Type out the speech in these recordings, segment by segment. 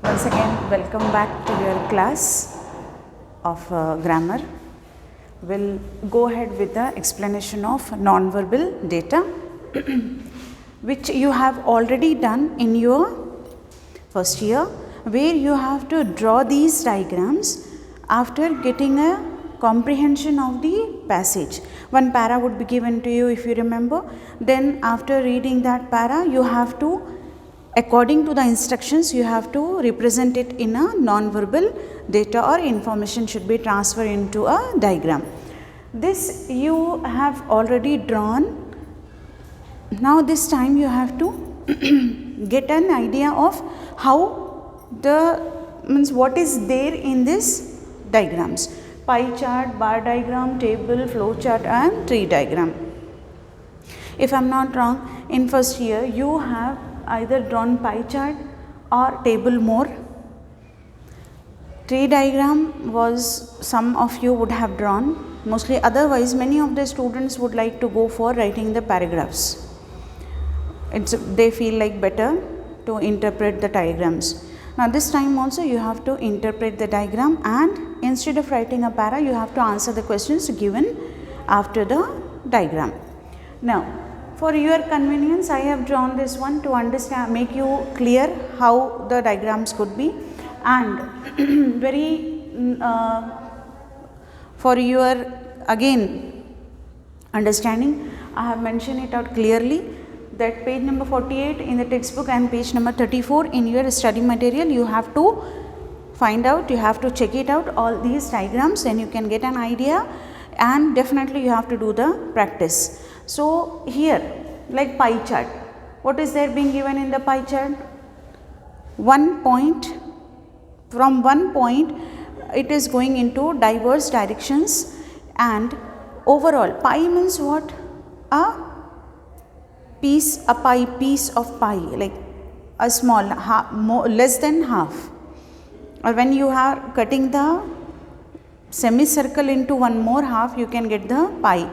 Once again, welcome back to your class of grammar. We'll go ahead with the explanation of non-verbal data, which you have already done in your first year, where you have to draw these diagrams after getting a comprehension of the passage. One para would be given to you, if you remember. Then after reading that para, you have to, according to the instructions, you have to represent it in a non-verbal data, or information should be transferred into a diagram. This you have already drawn. Now this time you have to get an idea of how what is there in this diagrams: pie chart, bar diagram, table, flow chart and tree diagram. If I am not wrong, in first year you have either drawn pie chart or table more. Tree diagram was, some of you would have drawn mostly, otherwise many of the students would like to go for writing the paragraphs. They feel like better to interpret the diagrams. Now this time also you have to interpret the diagram, and instead of writing a para, you have to answer the questions given after the diagram. Now for your convenience, I have drawn this one to understand, make you clear how the diagrams could be, and for your again understanding, I have mentioned it out clearly that page number 48 in the textbook and page number 34 in your study material, you have to find out, you have to check it out, all these diagrams, then you can get an idea, and definitely you have to do the practice. So here, like pie chart, what is there being given in the pie chart? 1 point, from 1 point it is going into diverse directions, and overall pie means what? A piece of pie, like a small, less than half. Or when you are cutting the semicircle into one more half, you can get the pie.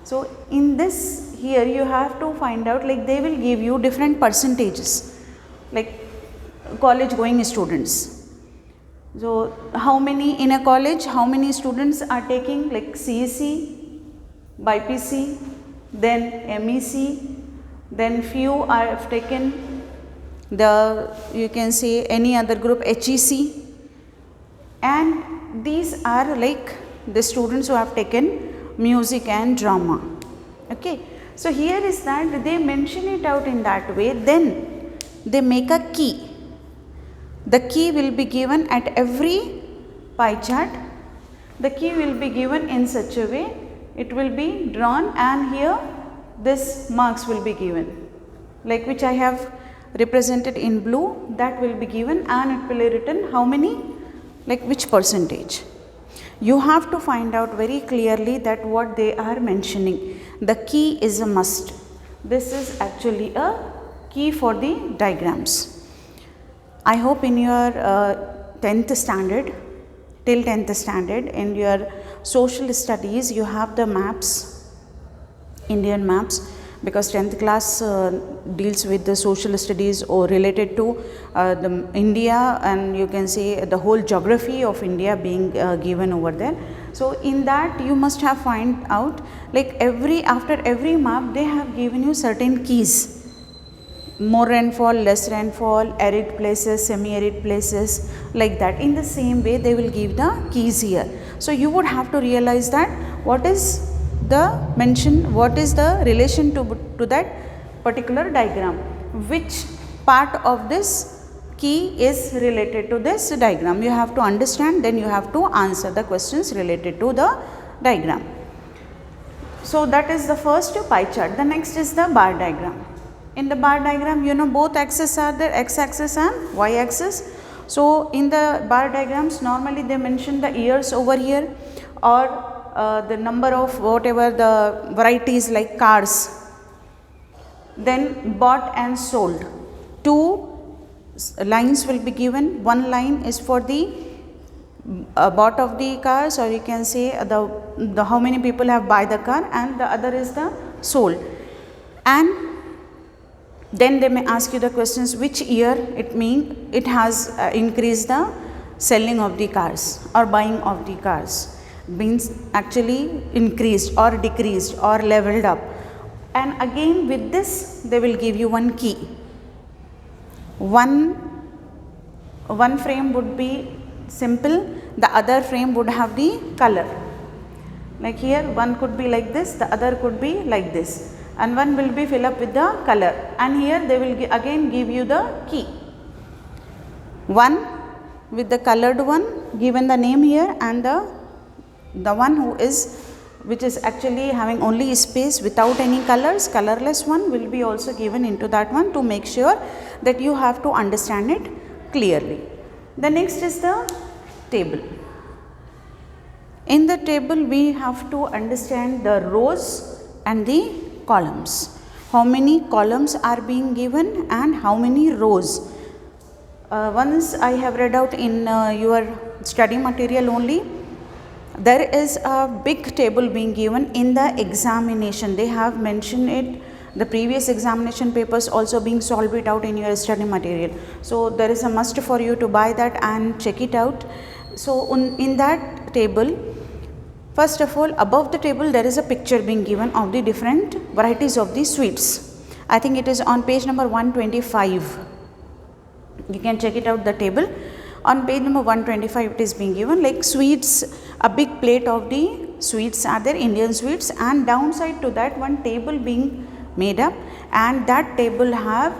So in this, here you have to find out, like they will give you different percentages, like college going students. So how many in a college, how many students are taking like CSE, BPC, then MEC, then few are taken the, you can say any other group, HEC, and these are like the students who have taken music and drama. Okay, so here is that they mention it out in that way, then they make a key. The key will be given at every pie chart. The key will be given in such a way, it will be drawn, and here this marks will be given, like which I have represented in blue, that will be given, and it will be written how many, like which percentage. You have to find out very clearly that what they are mentioning. The key is a must. This is actually a key for the diagrams. I hope in your 10th standard, till 10th standard, in your social studies, you have the maps, Indian maps, because 10th class deals with the social studies or related to the India, and you can say the whole geography of India being given over there. So in that you must have find out, like after every map they have given you certain keys: more rainfall, less rainfall, arid places, semi-arid places, like that. In the same way they will give the keys here. So you would have to realize that what is the mention, what is the relation to that particular diagram, which part of this key is related to this diagram. You have to understand, then you have to answer the questions related to the diagram. So that is the first pie chart. The next is the bar diagram. In the bar diagram, you know, both axes are there, x axis and y axis. So in the bar diagrams, normally they mention the years over here, or the number of whatever the varieties like cars, then bought and sold. 2 lines will be given. One line is for the bought of the cars, or you can say the how many people have buy the car, and the other is the sold. And Then they may ask you the questions which year it has increased the selling of the cars or buying of the cars, means actually increased or decreased or leveled up. And again with this they will give you one key. One frame would be simple, the other frame would have the color. Like here one could be like this, the other could be like this, and one will be fill up with the color, and here they will again give you the key. One with the colored one given the name here, and the one which is actually having only space without any colors, colorless one will be also given into that one, to make sure that you have to understand it clearly. The next is the table. In the table we have to understand the rows and the columns. How many columns are being given and how many rows. Once I have read out in your study material only, there is a big table being given in the examination. They have mentioned it, the previous examination papers also being solved it out in your study material. So there is a must for you to buy that and check it out. So in that table, first of all, above the table there is a picture being given of the different varieties of the sweets. I think it is on page number 125. You can check it out, the table. On page number 125 it is being given like sweets, a big plate of the sweets are there, Indian sweets, and downside to that one table being made up, and that table have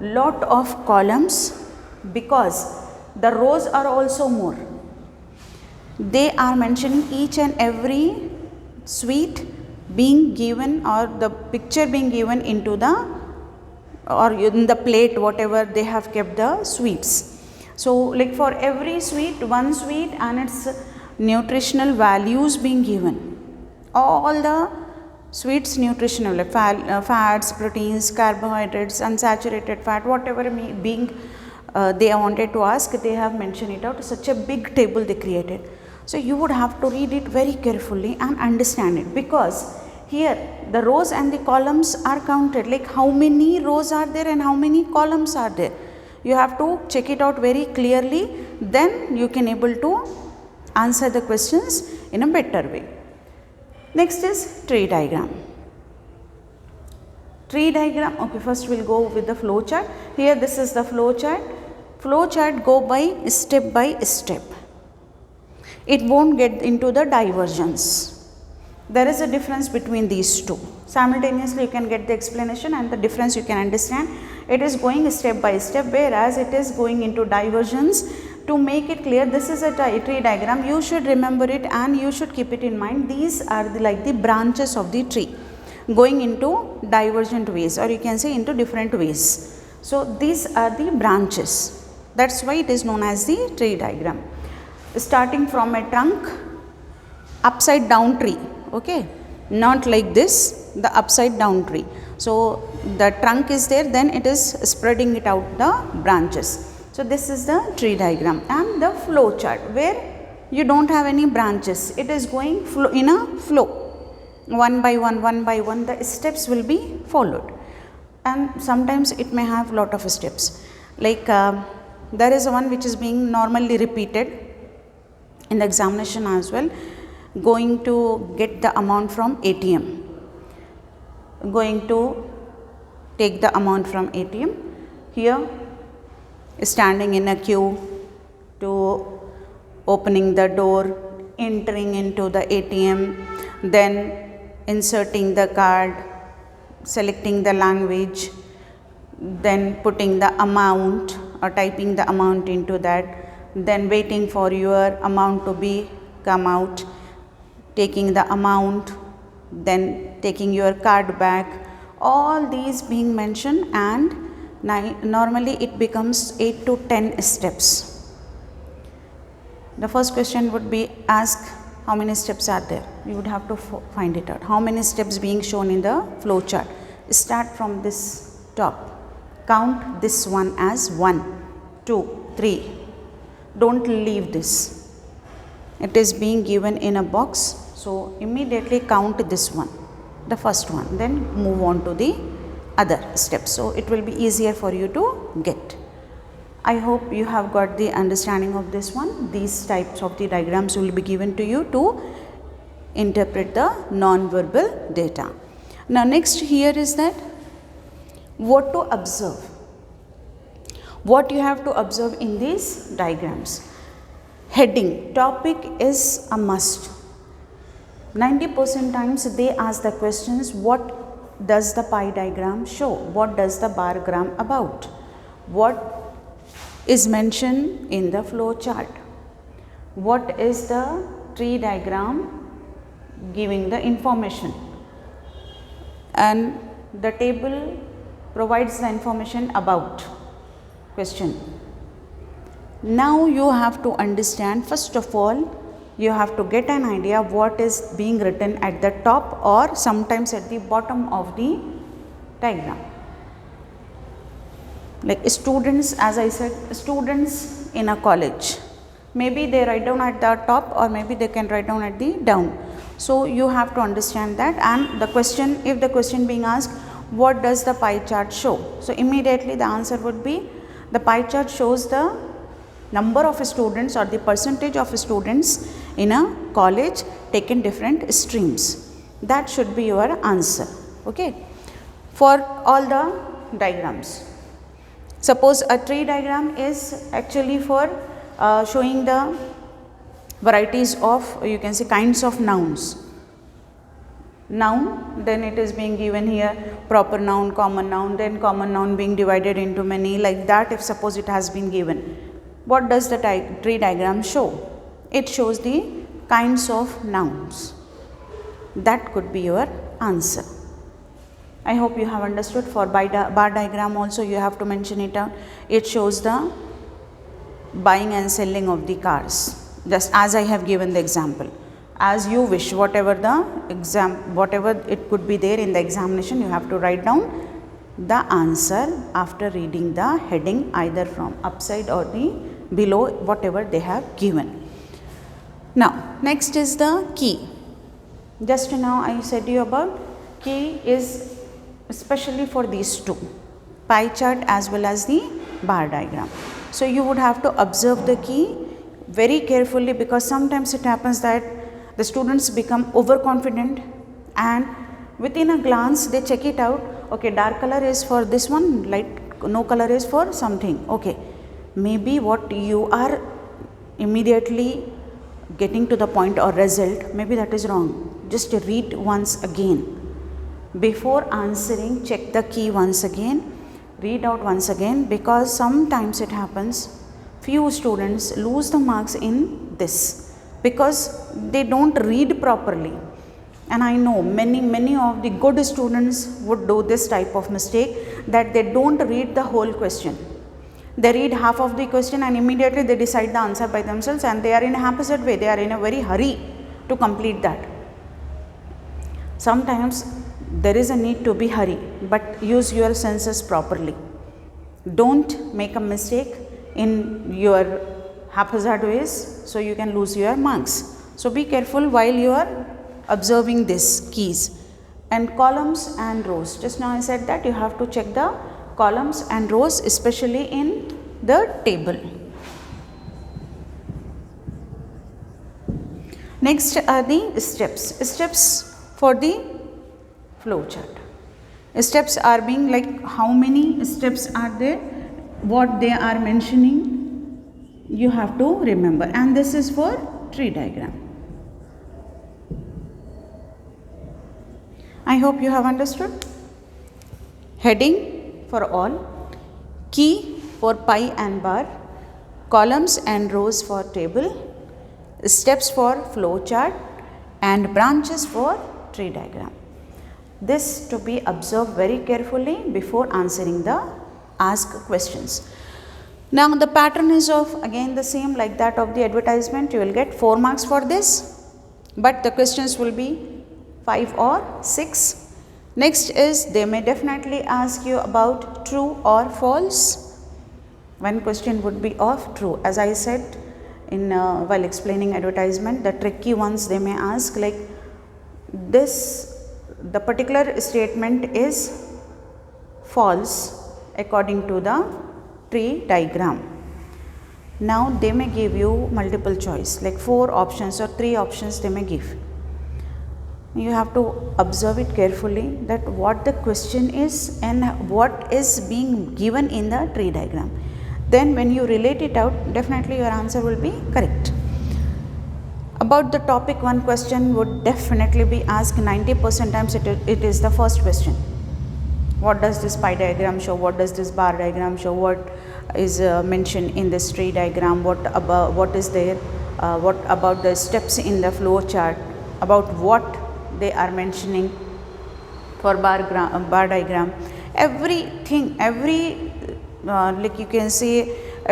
lot of columns because the rows are also more. They are mentioning each and every sweet being given, or the picture being given into the, or in the plate whatever they have kept the sweets. So like for every sweet, one sweet and its nutritional values being given. All the sweets nutritional, like fats, proteins, carbohydrates, unsaturated fat, whatever being they wanted to ask, they have mentioned it out. Such a big table they created. So you would have to read it very carefully and understand it, because here the rows and the columns are counted, like how many rows are there and how many columns are there. You have to check it out very clearly, then you can able to answer the questions in a better way. Next is tree diagram. Tree diagram, okay, first we will go with the flow chart. Here this is the flow chart. Flow chart go by step. It won't get into the divergence. There is a difference between these two. Simultaneously you can get the explanation and the difference you can understand. It is going step by step, whereas it is going into divergence. To make it clear, this is a tree diagram. You should remember it and you should keep it in mind. These are like the branches of the tree going into divergent ways, or you can say into different ways. So these are the branches. That's why it is known as the tree diagram. Starting from a trunk, upside down tree, okay, not like this, the upside down tree. So the trunk is there, then it is spreading it out the branches. So this is the tree diagram. And the flow chart, where you don't have any branches, it is going in a flow, one by one, the steps will be followed, and sometimes it may have lot of steps. Like there is one which is being normally repeated in the examination as well. Going to get the amount from ATM, going to take the amount from ATM. Here standing in a queue, to opening the door, entering into the ATM, then inserting the card, selecting the language, then putting the amount or typing the amount into that, then waiting for your amount to be come out, taking the amount, then taking your card back. All these being mentioned, and normally it becomes 8 to 10 steps. The first question would be asked, how many steps are there? You would have to find it out. How many steps being shown in the flow chart? Start from this top. Count this one as 1, 2, 3. Don't leave this. It is being given in a box. So immediately count this one, the first one, then move on to the other steps. So it will be easier for you to get. I hope you have got the understanding of this one. These types of the diagrams will be given to you to interpret the non-verbal data. Now next here is that what to observe. What you have to observe in these diagrams. Heading, topic is a must. 90% times they ask the questions, what does the pie diagram show? What does the bar gram about? What is mentioned in the flow chart? What is the tree diagram giving the information? And the table provides the information about question. Now you have to understand, first of all, you have to get an idea what is being written at the top or sometimes at the bottom of the diagram. Like students, as I said, students in a college, maybe they write down at the top or maybe they can write down at the down. So you have to understand that. And the question, if the question being asked, what does the pie chart show? So immediately the answer would be, the pie chart shows the number of students or the percentage of students in a college taken different streams. That should be your answer, okay, for all the diagrams. Suppose a tree diagram is actually for showing the varieties of, you can say, kinds of nouns. Noun, then it is being given here proper noun, common noun, then common noun being divided into many, like that. If suppose it has been given, what does the tree diagram show? It shows the kinds of nouns. That could be your answer. I hope you have understood. For bar diagram also you have to mention it out. It shows the buying and selling of the cars, just as I have given the example. As you wish, whatever it could be there in the examination, you have to write down the answer after reading the heading, either from upside or the below, whatever they have given. Now next is the key. Just now I said you about key is especially for these two, pie chart as well as the bar diagram. So you would have to observe the key very carefully, because sometimes it happens that the students become overconfident and within a glance they check it out. Okay, dark color is for this one, light no color is for something. Okay, maybe what you are immediately getting to the point or result, maybe that is wrong. Just read once again. Before answering, check the key once again, read out once again, because sometimes it happens few students lose the marks in this because they don't read properly. And I know many of the good students would do this type of mistake, that they don't read the whole question. They read half of the question and immediately they decide the answer by themselves, and they are in a haphazard way, they are in a very hurry to complete that. Sometimes there is a need to be hurry, but use your senses properly. Don't make a mistake in your haphazard ways, so you can lose your marks. So be careful while you are observing these keys. And columns and rows, just now I said that you have to check the columns and rows, especially in the table. Next are the steps for the flow chart. Steps are being like how many steps are there, what they are mentioning, you have to remember. And this is for tree diagram. I hope you have understood. Heading for all, key for pie and bar, columns and rows for table, steps for flow chart, and branches for tree diagram. This to be observed very carefully before answering the asked questions. Now the pattern is of again the same like that of the advertisement. You will get 4 marks for this, but the questions will be 5 or 6. Next is, they may definitely ask you about true or false. One question would be of true. As I said in while explaining advertisement, the tricky ones they may ask, like this, the particular statement is false according to the tree diagram. Now they may give you multiple choice, like 4 options or 3 options they may give. You have to observe it carefully that what the question is and what is being given in the tree diagram. Then when you relate it out, definitely your answer will be correct. About the topic, one question would definitely be asked 90% times. It is the first question. What does this pie diagram show? What does this bar diagram show? What is mentioned in this tree diagram? What is there? What about the steps in the flow chart? About what they are mentioning for bar diagram? Everything, like you can say,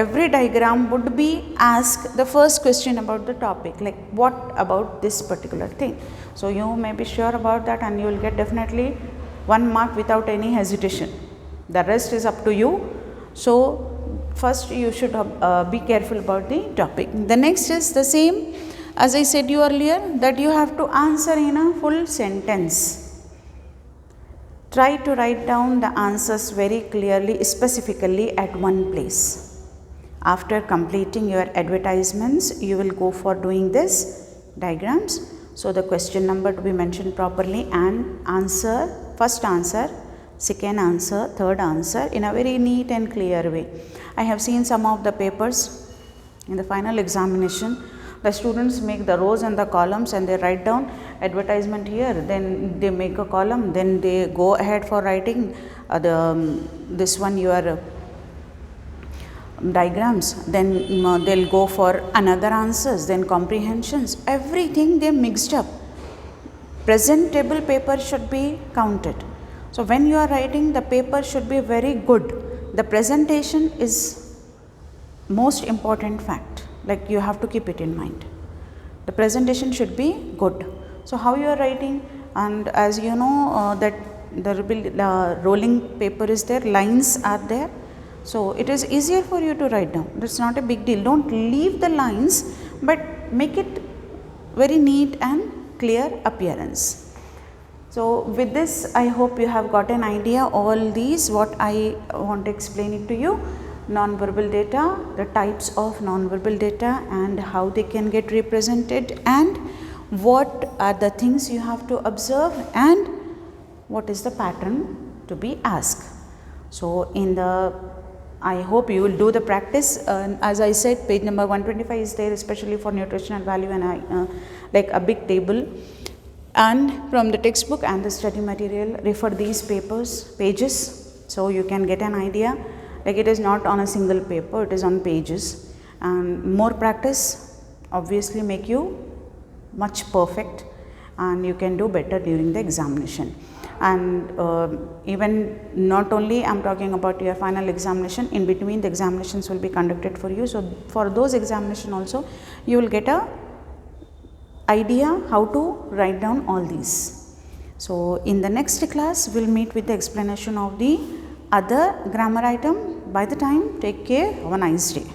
every diagram would be asked the first question about the topic, like what about this particular thing. So you may be sure about that, and you will get definitely 1 mark without any hesitation. The rest is up to you. So first you should be careful about the topic. The next is the same as I said you earlier, that you have to answer in a full sentence. Try to write down the answers very clearly, specifically at one place. After completing your advertisements, you will go for doing this diagrams. So the question number to be mentioned properly, and answer, first answer, second answer, third answer in a very neat and clear way. I have seen some of the papers in the final examination. The students make the rows and the columns, and they write down advertisement here, then they make a column, then they go ahead for writing this one your diagrams, then they'll go for another answers, then comprehensions, everything they mixed up. Presentable paper should be counted. So when you are writing, the paper should be very good. The presentation is most important fact, like you have to keep it in mind. The presentation should be good. So how you are writing, and as you know that the rolling paper is there, lines are there. So it is easier for you to write down. That's not a big deal. Don't leave the lines, but make it very neat and clear appearance. So with this, I hope you have got an idea all these what I want to explain it to you. Non-verbal data, the types of non-verbal data and how they can get represented, and what are the things you have to observe, and what is the pattern to be asked. So I hope you will do the practice. As I said, page number 125 is there, especially for nutritional value, and like a big table. And from the textbook and the study material, refer these pages, so you can get an idea. Like it is not on a single paper, it is on pages. And more practice obviously make you much perfect, and you can do better during the examination. And even not only I am talking about your final examination, in between the examinations will be conducted for you. So for those examination also, you will get a idea how to write down all these. So in the next class, we will meet with the explanation of the other grammar item. By the time, take care, have a nice day.